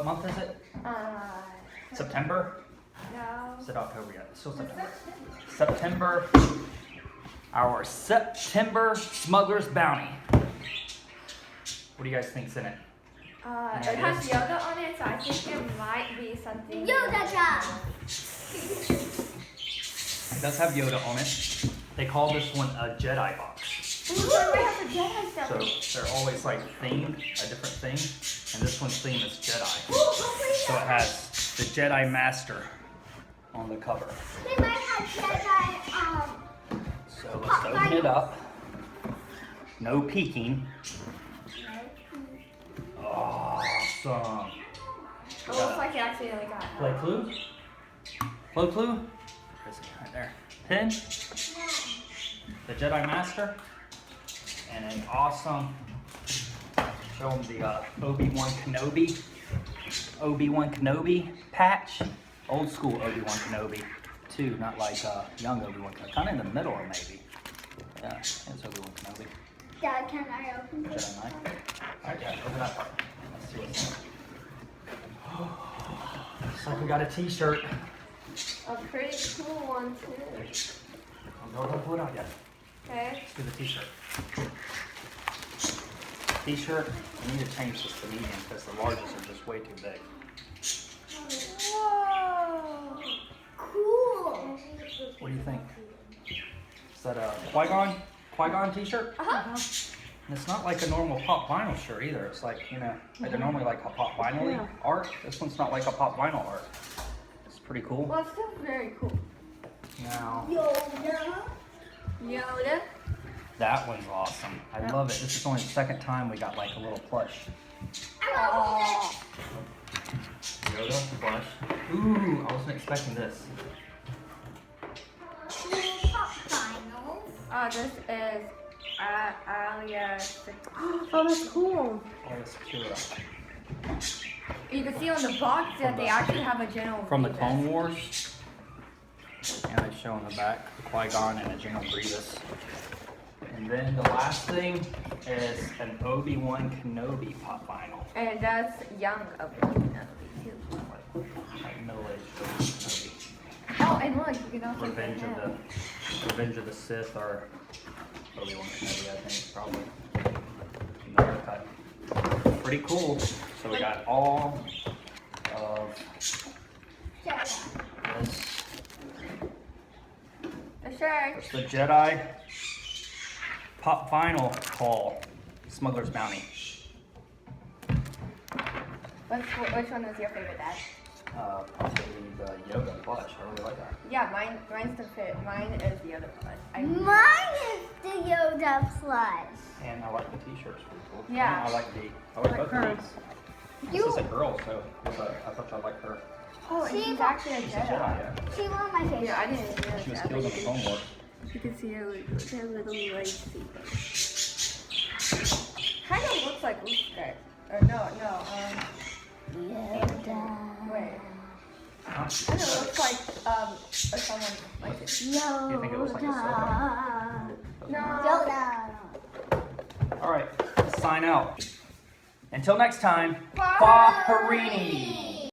What month is it? September? No. Is it October yet? It's still September. September. Our September Smugglers Bounty. What do you guys think's in it? It has Yoda on it, so I think it might be something. Yoda! It does have Yoda on it. They call this one a Jedi box. Ooh, they have a Jedi stuff. So they're always like themed, a different thing. And this one's theme is Jedi. Ooh, So it has the Jedi Master on the cover. They might have Jedi, So let's open it up. No peeking. Awesome. It looks like it actually only got Play clue? Play clue? Where is it? Right there. Pin. The Jedi Master. And an awesome, show them the Obi-Wan Kenobi patch. Old school Obi-Wan Kenobi. Too, not like young Obi-Wan Kenobi. Kind of in the middle maybe. Yeah, it's Obi-Wan Kenobi. Dad, can I open this? Jedi Knight. Alright, yeah, open that part. Let's see what's in it. Looks like we got a t-shirt. a pretty cool one too. Don't pull it out yet. Okay. Let's do the t-shirt. T-shirt, I need to change this to medium because the larges are just way too big. Whoa. Cool. What do you think? Is that a Qui-Gon t-shirt? Uh-huh. And it's not like a normal pop vinyl shirt either. It's like, you know, like they're normally like a pop vinyl art. This one's not like a pop vinyl art. It's pretty cool. Well, it's still very cool. Now, Yoda. that one's awesome. I love it. This is only the second time we got like a little plush. Oh. Yoda plush. Ooh, I wasn't expecting this. This is alias. Oh, that's cool. Oh, that's cute. You can see on the box that they actually have a general. From the Grievous. Clone Wars. And they show on the back the Qui-Gon and a General Grievous. And then the last thing is an Obi-Wan Kenobi pop vinyl. And that's young Obi-Wan Kenobi too. Like middle-aged Obi-Wan Kenobi. Oh, and look, you can also Revenge get him. Revenge of the Sith or Obi-Wan Kenobi, I think, probably. Another cut. Pretty cool. So we got all of this. The shirt. It's the Jedi pop vinyl call. Smuggler's Bounty. Which one was your favorite, Dad? Probably the Yoda plush. I really like that. Yeah, mine's the fit. Mine is the other plush. Mine is the Yoda plush. And I like the t-shirts. Pretty cool. Yeah. And I like both of these. This is a girl, so I thought I'd like her. Oh, and See, she's actually a She's a Jedi. Jedi, yeah. She's one of my favorites. Yeah, I didn't realize She was that. killed in the Clone Wars. You can see her little lightsaber. Kind of looks like Luke's skirt. Or no. Yoda. Wait. Huh? Kind of looks like someone like it. Yoda. You think it looks like a No. Yoda. All right, let's sign out. Until next time, Bye. Faharini.